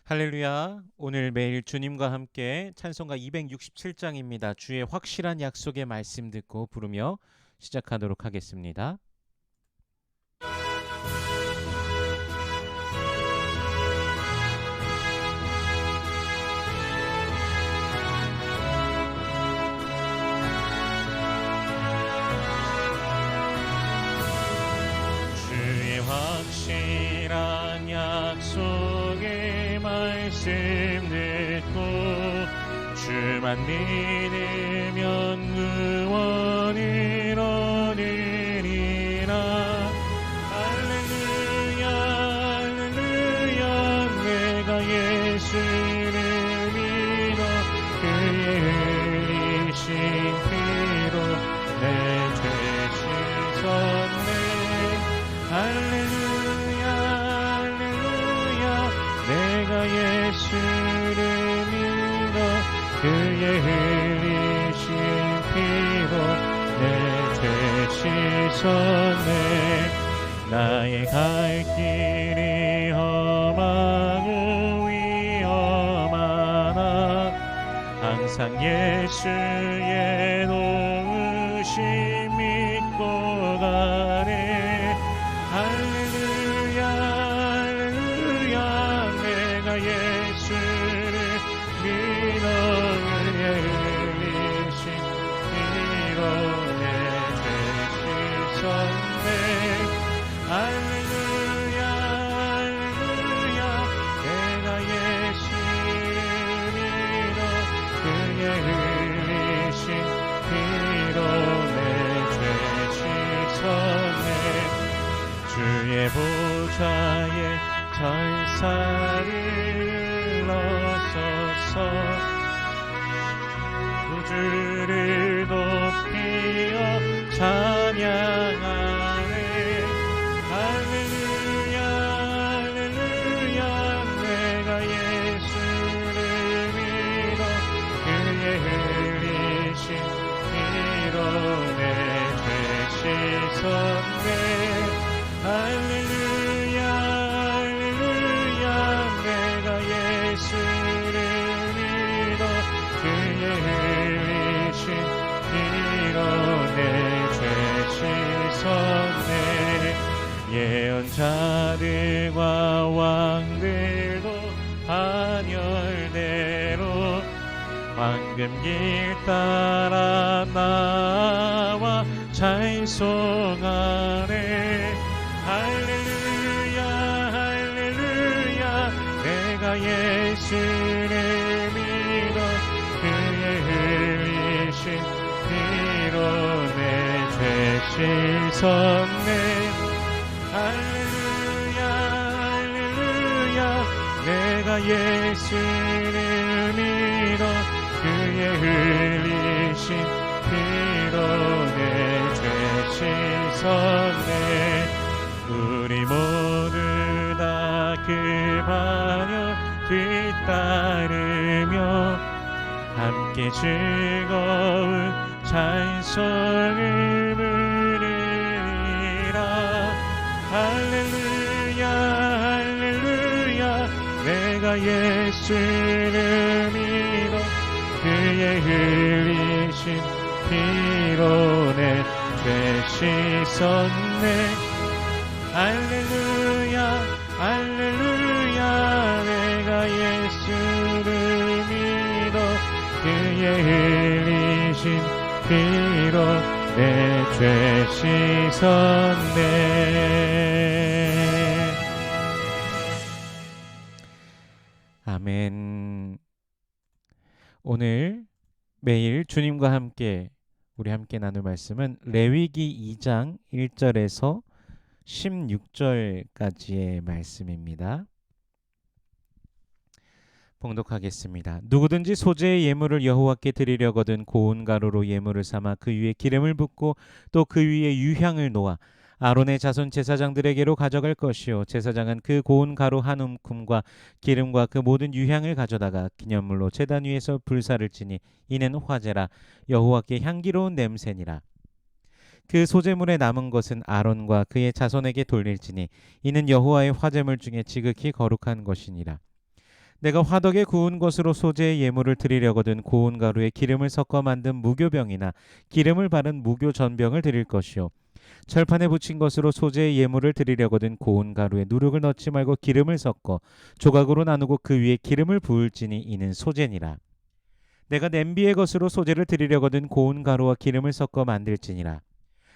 할렐루야. 오늘 매일 주님과 함께 찬송가 267장입니다. 주의 확실한 약속의 말씀 듣고 부르며 시작하도록 하겠습니다. 주의 확실한 약속의 말씀 듣고 주만 믿으면 구원을 얻으리라. 할렐루야 할렐루야. 내가 예수를 믿어 그의 흘리신 피로 내 죄 씻었네. 할렐루야 할렐루야. 내가 예수를 믿어 그의 흘리신 피로 내 죄 씻었네. 나의 갈 길이 험하고 위험하나 항상 예수의 도우심 믿고 가네. 할렐루야 할렐루야. 내가 예수를 믿어 그의 흘리신 피로 내 죄 씻었네. 할렐루야 할렐루야. 내가 예수를 믿어 그의 흘리신 피로 내 죄 씻었네. 주의 보좌에 전사를 일러서서 우주를 높이어 찬양하네. 할렐루야 할렐루야. 내가 예수를 믿어 그의 흘리신 피로 내 죄 씻었네. 할렐루야 할렐루야. 내가 예수를 믿어 그의 흘리신 피로 내 죄 씻었네. 예언자들과 왕들도 반열대로 황금 길 따라 나와 찬송하네. 할렐루야 할렐루야. 내가 예수를 믿어 그의 흘리신 피로 내 죄 씻었네. 할렐루야 할렐루야. 내가 예수를 믿어 그의 흘리신 피로 내 죄 씻었네. 우리 모두 다 그 반열 뒤따르며 함께 즐거운 찬송을 부르리라. 할렐루야 할렐루야. 내가 예수를 믿어 그의 흘리신 피로 내 죄 씻었네. 할렐루야 할렐루야. 내가 예수를 믿어 그의 흘리신 피로 내 죄 씻었네. 아멘. 오늘 매일 주님과 함께 우리 함께 나눌 말씀은 레위기 2장 1절에서 16절까지의 말씀입니다. 봉독하겠습니다. 누구든지 소재의 예물을 여호와께 드리려거든 고운 가루로 예물을 삼아 그 위에 기름을 붓고 또 그 위에 유향을 놓아 아론의 자손 제사장들에게로 가져갈 것이요 제사장은 그 고운 가루 한 움큼과 기름과 그 모든 유향을 가져다가 기념물로 제단 위에서 불사를 지니 이는 화제라 여호와께 향기로운 냄새니라. 그 소제물에 남은 것은 아론과 그의 자손에게 돌릴지니 이는 여호와의 화제물 중에 지극히 거룩한 것이니라. 내가 화덕에 구운 것으로 소재의 예물을 드리려거든 고운 가루에 기름을 섞어 만든 무교병이나 기름을 바른 무교전병을 드릴 것이요 철판에 붙인 것으로 소재의 예물을 드리려거든 고운 가루에 누룩을 넣지 말고 기름을 섞어 조각으로 나누고 그 위에 기름을 부을지니 이는 소재니라. 내가 냄비의 것으로 소재를 드리려거든 고운 가루와 기름을 섞어 만들지니라.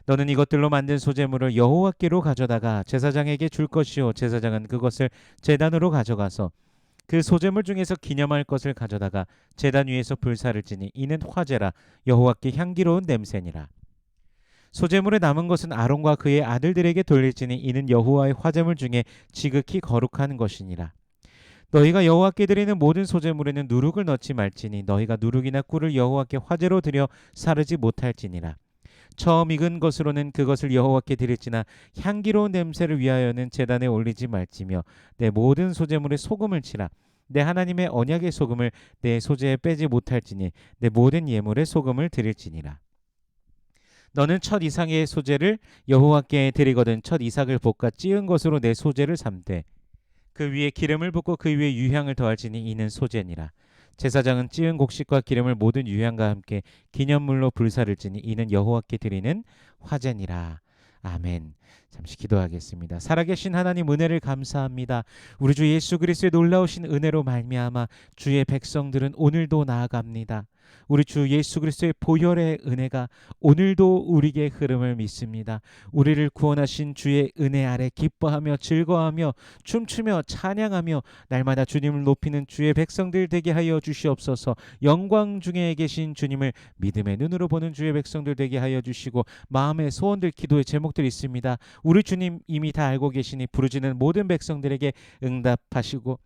너는 이것들로 만든 소재물을 여호와께로 가져다가 제사장에게 줄 것이요 제사장은 그것을 제단으로 가져가서 그 소재물 중에서 기념할 것을 가져다가 제단 위에서 불사를 지니 이는 화제라 여호와께 향기로운 냄새니라. 소재물에 남은 것은 아론과 그의 아들들에게 돌릴지니 이는 여호와의 화제물 중에 지극히 거룩한 것이니라. 너희가 여호와께 드리는 모든 소재물에는 누룩을 넣지 말지니 너희가 누룩이나 꿀을 여호와께 화제로 드려 사르지 못할지니라. 처음 익은 것으로는 그것을 여호와께 드릴지나 향기로운 냄새를 위하여는 제단에 올리지 말지며 내 모든 소재물에 소금을 치라. 내 하나님의 언약의 소금을 내 소재에 빼지 못할지니 내 모든 예물에 소금을 드릴지니라. 너는 첫 이삭의 소재를 여호와께 드리거든 첫 이삭을 볶아 찌은 것으로 내 소재를 삼되 그 위에 기름을 붓고 그 위에 유향을 더할지니 이는 소재니라. 제사장은 찌은 곡식과 기름을 모든 유향과 함께 기념물로 불사를지니 이는 여호와께 드리는 화제니라. 아멘. 잠시 기도하겠습니다. 살아계신 하나님 은혜를 감사합니다. 우리 주 예수 그리스도의 놀라우신 은혜로 말미암아 주의 백성들은 오늘도 나아갑니다. 우리 주 예수 그리스도의 보혈의 은혜가 오늘도 우리에게 흐름을 믿습니다. 우리를 구원하신 주의 은혜 아래 기뻐하며 즐거워하며 춤추며 찬양하며 날마다 주님을 높이는 주의 백성들 되게 하여 주시옵소서. 영광 중에 계신 주님을 믿음의 눈으로 보는 주의 백성들 되게 하여 주시고 마음의 소원들 기도의 제목들이 있습니다. 우리 주님 이미 다 알고 계시니 부르짖는 모든 백성들에게 응답하시고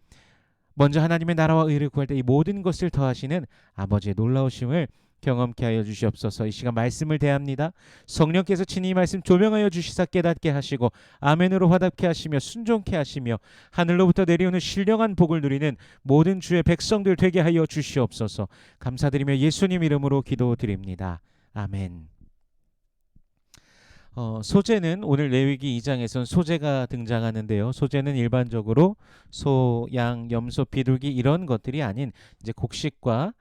먼저 하나님의 나라와 의를 구할 때 이 모든 것을 더하시는 아버지의 놀라우심을 경험케 하여 주시옵소서. 이 시간 말씀을 대합니다. 성령께서 친히 이 말씀 조명하여 주시사 깨닫게 하시고 아멘으로 화답케 하시며 순종케 하시며 하늘로부터 내려오는 신령한 복을 누리는 모든 주의 백성들 되게 하여 주시옵소서. 감사드리며 예수님 이름으로 기도드립니다. 아멘. 소재는 오늘 레위기 2장에선 소재가 등장하는데요. 소재는 일반적으로 소, 양, 염소, 비둘기 이런 것들이 아닌 이제 곡식과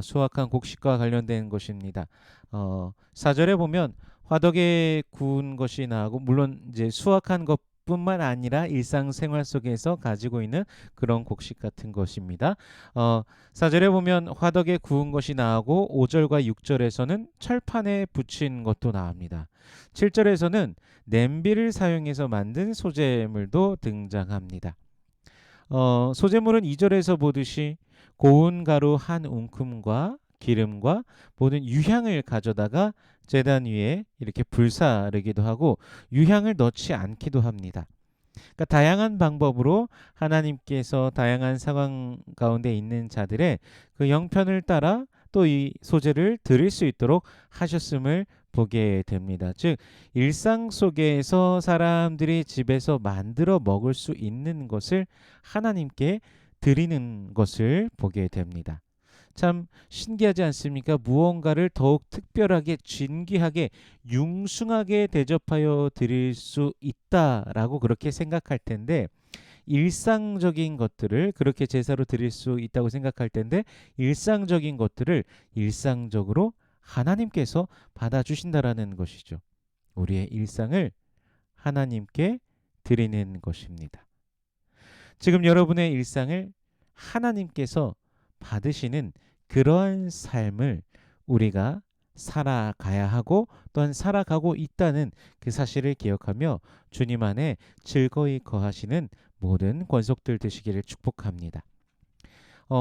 수확한 곡식과 관련된 것입니다. 4절에 보면 화덕에 구운 것이 나오고 물론 이제 수확한 것뿐만 아니라 일상생활 속에서 가지고 있는 그런 곡식 같은 것입니다. 4절에 보면 화덕에 구운 것이 나오고 5절과 6절에서는 철판에 붙인 것도 나옵니다. 7절에서는 냄비를 사용해서 만든 소재물도 등장합니다. 소재물은 2절에서 보듯이 고운 가루 한 웅큼과 기름과 모든 유향을 가져다가 제단 위에 이렇게 불사르기도 하고 유향을 넣지 않기도 합니다. 그러니까 다양한 방법으로 하나님께서 다양한 상황 가운데 있는 자들의 그 형편을 따라 또 이 소재를 드릴 수 있도록 하셨음을 보게 됩니다. 즉 일상 속에서 사람들이 집에서 만들어 먹을 수 있는 것을 하나님께 드리는 것을 보게 됩니다. 참 신기하지 않습니까? 무언가를 더욱 특별하게 진귀하게 융숭하게 대접하여 드릴 수 있다라고 그렇게 생각할 텐데 일상적인 것들을 그렇게 제사로 드릴 수 있다고 생각할 텐데 일상적인 것들을 일상적으로 하나님께서 받아주신다라는 것이죠. 우리의 일상을 하나님께 드리는 것입니다. 지금 여러분의 일상을 하나님께서 받으시는 그러한 삶을 우리가 살아가야 하고 또한 살아가고 있다는 그 사실을 기억하며 주님 안에 즐거이 거하시는 모든 권속들 되시기를 축복합니다.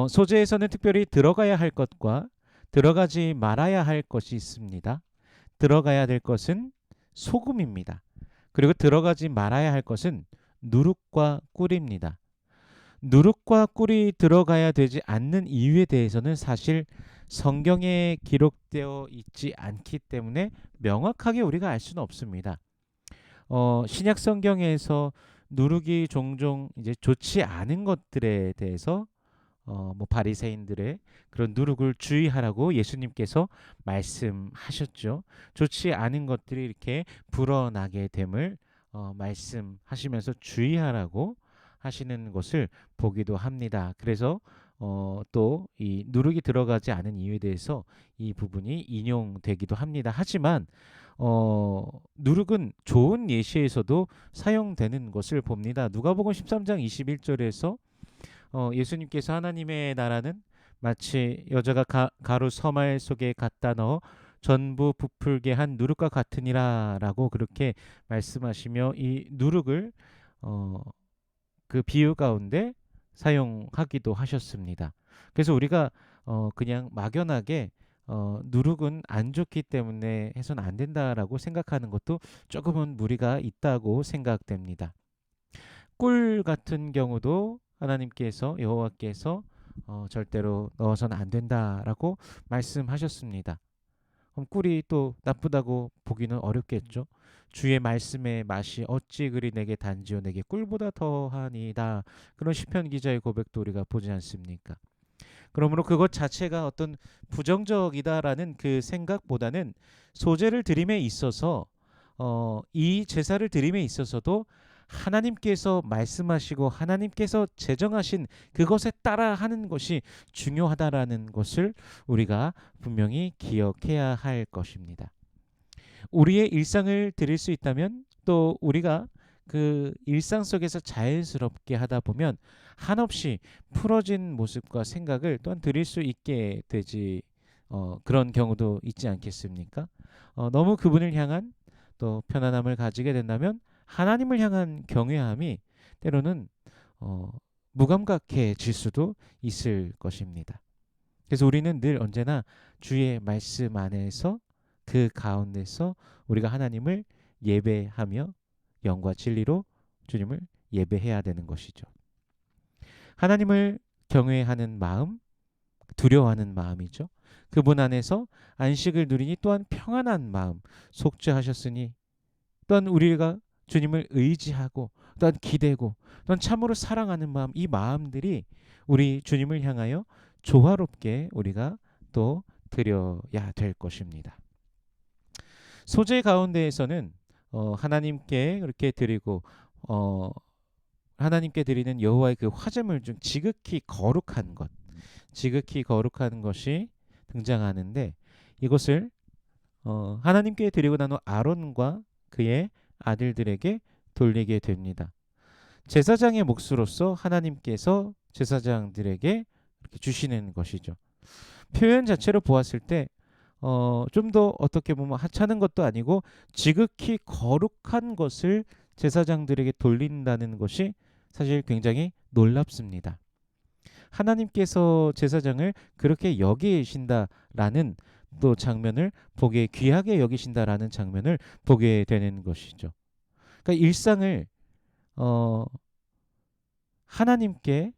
소재에서는 특별히 들어가야 할 것과 들어가지 말아야 할 것이 있습니다. 들어가야 될 것은 소금입니다. 그리고 들어가지 말아야 할 것은 누룩과 꿀입니다. 누룩과 꿀이 들어가야 되지 않는 이유에 대해서는 사실 성경에 기록되어 있지 않기 때문에 명확하게 우리가 알 수는 없습니다. 신약 성경에서 누룩이 종종 이제 좋지 않은 것들에 대해서 뭐 바리새인들의 그런 누룩을 주의하라고 예수님께서 말씀하셨죠. 좋지 않은 것들이 이렇게 불어나게 됨을 말씀하시면서 주의하라고 하시는 것을 보기도 합니다. 그래서 또 이 누룩이 들어가지 않은 이유에 대해서 이 부분이 인용되기도 합니다. 하지만 누룩은 좋은 예시에서도 사용되는 것을 봅니다. 누가복음 13장 21절에서 예수님께서 하나님의 나라는 마치 여자가 가루 서말 속에 갖다 넣어 전부 부풀게 한 누룩과 같으니라라고 그렇게 말씀하시며 이 누룩을 그 비유 가운데 사용하기도 하셨습니다. 그래서 우리가 그냥 막연하게 누룩은 안 좋기 때문에 해서는 안 된다라고 생각하는 것도 조금은 무리가 있다고 생각됩니다. 꿀 같은 경우도 하나님께서 여호와께서 절대로 넣어서는 안 된다라고 말씀하셨습니다. 그럼 꿀이 또 나쁘다고 보기는 어렵겠죠. 주의 말씀의 맛이 어찌 그리 내게 단지요 내게 꿀보다 더하니이다. 그런 시편 기자의 고백도 우리가 보지 않습니까? 그러므로 그것 자체가 어떤 부정적이다라는 그 생각보다는 소재를 드림에 있어서 이 제사를 드림에 있어서도 하나님께서 말씀하시고 하나님께서 제정하신 그것에 따라 하는 것이 중요하다라는 것을 우리가 분명히 기억해야 할 것입니다. 우리의 일상을 드릴 수 있다면 또 우리가 그 일상 속에서 자연스럽게 하다 보면 한없이 풀어진 모습과 생각을 또한 드릴 수 있게 되지 그런 경우도 있지 않겠습니까? 너무 그분을 향한 또 편안함을 가지게 된다면 하나님을 향한 경외함이 때로는 무감각해질 수도 있을 것입니다. 그래서 우리는 늘 언제나 주의 말씀 안에서 그 가운데서 우리가 하나님을 예배하며 영과 진리로 주님을 예배해야 되는 것이죠. 하나님을 경외하는 마음, 두려워하는 마음이죠. 그분 안에서 안식을 누리니 또한 평안한 마음 속죄하셨으니 또한 우리가 주님을 의지하고 또한 기대고 또한 참으로 사랑하는 마음, 이 마음들이 우리 주님을 향하여 조화롭게 우리가 또 드려야 될 것입니다. 소재 가운데에서는 하나님께 그렇게 드리고 하나님께 드리는 여호와의 그 화제물 중 지극히 거룩한 것, 지극히 거룩한 것이 등장하는데 이것을 하나님께 드리고 난 후 아론과 그의 아들들에게 돌리게 됩니다. 제사장의 몫으로서 하나님께서 제사장들에게 이렇게 주시는 것이죠. 표현 자체로 보았을 때 좀 더 어떻게 보면 하찮은 것도 아니고 지극히 거룩한 것을 제사장들에게 돌린다는 것이 사실 굉장히 놀랍습니다. 하나님께서 제사장을 그렇게 여기신다라는 또 장면을 보게 귀하게 여기신다라는 장면을 보게 되는 것이죠. 그러니까 일상을 하나님께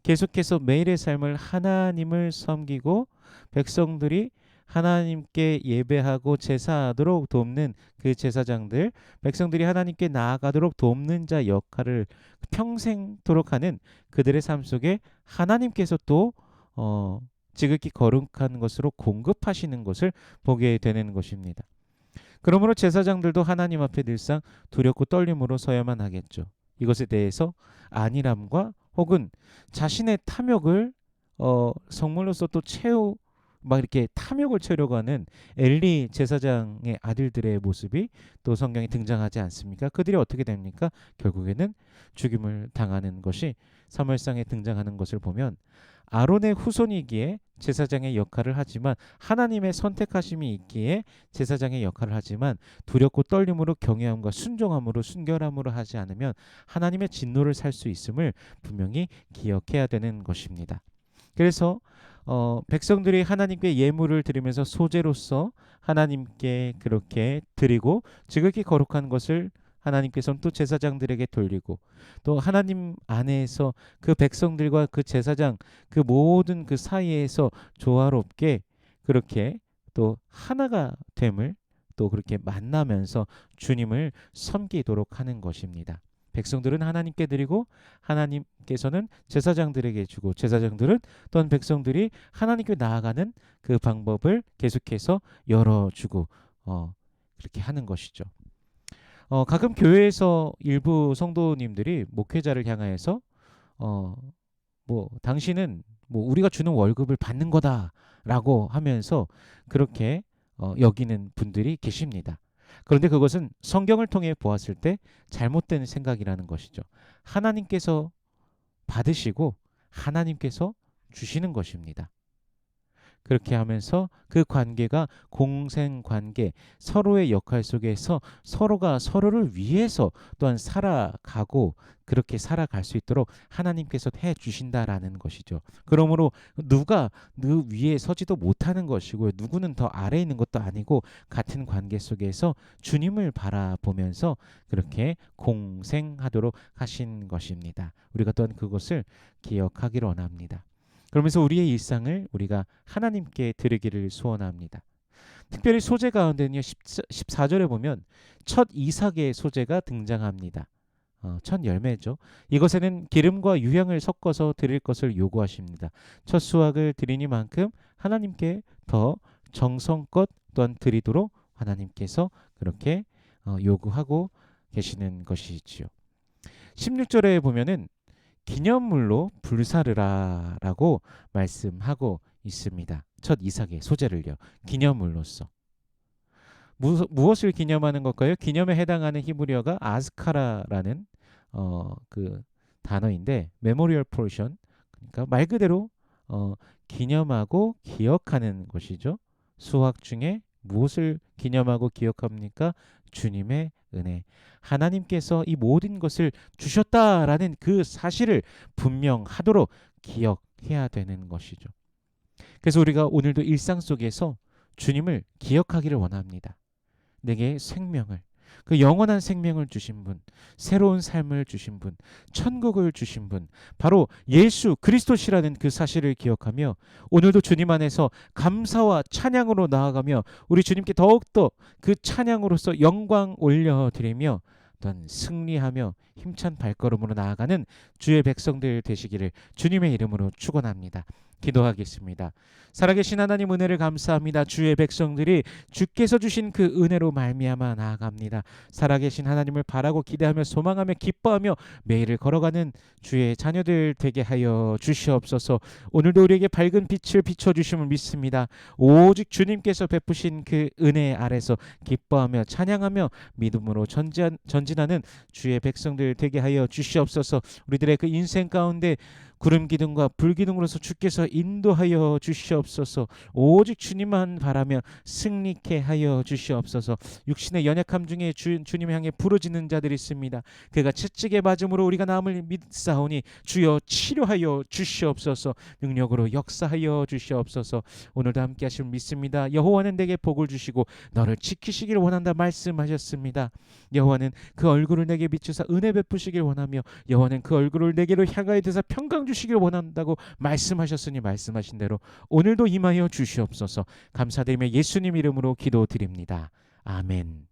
계속해서 매일의 삶을 하나님을 섬기고 백성들이 하나님께 예배하고 제사하도록 돕는 그 제사장들, 백성들이 하나님께 나아가도록 돕는 자 역할을 평생토록 하는 그들의 삶 속에 하나님께서 또 지극히 거룩한 것으로 공급하시는 것을 보게 되는 것입니다. 그러므로 제사장들도 하나님 앞에 늘상 두렵고 떨림으로 서야만 하겠죠. 이것에 대해서 안일함과 혹은 자신의 탐욕을 성물로서 또 막 이렇게 탐욕을 채우려고 하는 엘리 제사장의 아들들의 모습이 또 성경에 등장하지 않습니까? 그들이 어떻게 됩니까? 결국에는 죽임을 당하는 것이 사무엘상에 등장하는 것을 보면 아론의 후손이기에 제사장의 역할을 하지만 하나님의 선택하심이 있기에 제사장의 역할을 하지만 두렵고 떨림으로 경외함과 순종함으로 순결함으로 하지 않으면 하나님의 진노를 살 수 있음을 분명히 기억해야 되는 것입니다. 그래서 백성들이 하나님께 예물을 드리면서 소재로서 하나님께 그렇게 드리고 지극히 거룩한 것을 하나님께서는 또 제사장들에게 돌리고 또 하나님 안에서 그 백성들과 그 제사장 그 모든 그 사이에서 조화롭게 그렇게 또 하나가 됨을 또 그렇게 만나면서 주님을 섬기도록 하는 것입니다. 백성들은 하나님께 드리고 하나님께서는 제사장들에게 주고 제사장들은 또한 백성들이 하나님께 나아가는 그 방법을 계속해서 열어주고 그렇게 하는 것이죠. 가끔 교회에서 일부 성도님들이 목회자를 향하여서 어, 뭐 당신은 뭐 우리가 주는 월급을 받는 거다라고 하면서 그렇게 여기는 분들이 계십니다. 그런데 그것은 성경을 통해 보았을 때 잘못된 생각이라는 것이죠. 하나님께서 받으시고 하나님께서 주시는 것입니다. 그렇게 하면서 그 관계가 공생 관계, 서로의 역할 속에서 서로가 서로를 위해서 또한 살아가고 그렇게 살아갈 수 있도록 하나님께서 해 주신다라는 것이죠. 그러므로 누가 누 위에 서지도 못하는 것이고 누구는 더 아래에 있는 것도 아니고 같은 관계 속에서 주님을 바라보면서 그렇게 공생하도록 하신 것입니다. 우리가 또한 그것을 기억하기를 원합니다. 그러면서 우리의 일상을 우리가 하나님께 드리기를 소원합니다. 특별히 소재 가운데는요. 14절에 보면 첫 이삭의 소재가 등장합니다. 첫 열매죠. 이것에는 기름과 유향을 섞어서 드릴 것을 요구하십니다. 첫 수확을 드리니만큼 하나님께 더 정성껏 또한 드리도록 하나님께서 그렇게 요구하고 계시는 것이지요. 16절에 보면은 기념물로 불사르라라고 말씀하고 있습니다. 첫 이삭의 소재를요. 기념물로서. 무엇을 기념하는 걸까요? 기념에 해당하는 히브리어가 아스카라라는 그 단어인데 메모리얼 포션 그러니까 말 그대로 기념하고 기억하는 것이죠. 수학 중에 무엇을 기념하고 기억합니까? 주님의 은혜. 하나님께서 이 모든 것을 주셨다라는 그 사실을 분명하도록 기억해야 되는 것이죠. 그래서 우리가 오늘도 일상 속에서 주님을 기억하기를 원합니다. 내게 생명을, 그 영원한 생명을 주신 분, 새로운 삶을 주신 분, 천국을 주신 분, 바로 예수 그리스도시라는 그 사실을 기억하며 오늘도 주님 안에서 감사와 찬양으로 나아가며 우리 주님께 더욱더 그 찬양으로서 영광 올려드리며 또한 승리하며 힘찬 발걸음으로 나아가는 주의 백성들 되시기를 주님의 이름으로 축원합니다. 기도하겠습니다. 살아계신 하나님 은혜를 감사합니다. 주의 백성들이 주께서 주신 그 은혜로 말미암아 나아갑니다. 살아계신 하나님을 바라고 기대하며 소망하며 기뻐하며 매일을 걸어가는 주의 자녀들 되게 하여 주시옵소서. 오늘도 우리에게 밝은 빛을 비춰주심을 믿습니다. 오직 주님께서 베푸신 그 은혜 아래서 기뻐하며 찬양하며 믿음으로 전진하는 주의 백성들 되게 하여 주시옵소서. 우리들의 그 인생 가운데 구름 기둥과 불 기둥으로서 주께서 인도하여 주시옵소서. 오직 주님만 바라며 승리케 하여 주시옵소서. 육신의 연약함 중에 주님 향해 부르짖는 자들이 있습니다. 그가 채찍에 맞음으로 우리가 남을 믿사오니 주여 치료하여 주시옵소서. 능력으로 역사하여 주시옵소서. 오늘도 함께 하실 믿습니다. 여호와는 내게 복을 주시고 너를 지키시기를 원한다 말씀하셨습니다. 여호와는 그 얼굴을 내게 비추사 은혜 베푸시길 원하며 여호와는 그 얼굴을 내게로 향하여 드사 평강 주시길 원한다고 말씀하셨으니 말씀하신 대로 오늘도 임하여 주시옵소서. 감사드리며 예수님 이름으로 기도드립니다. 아멘.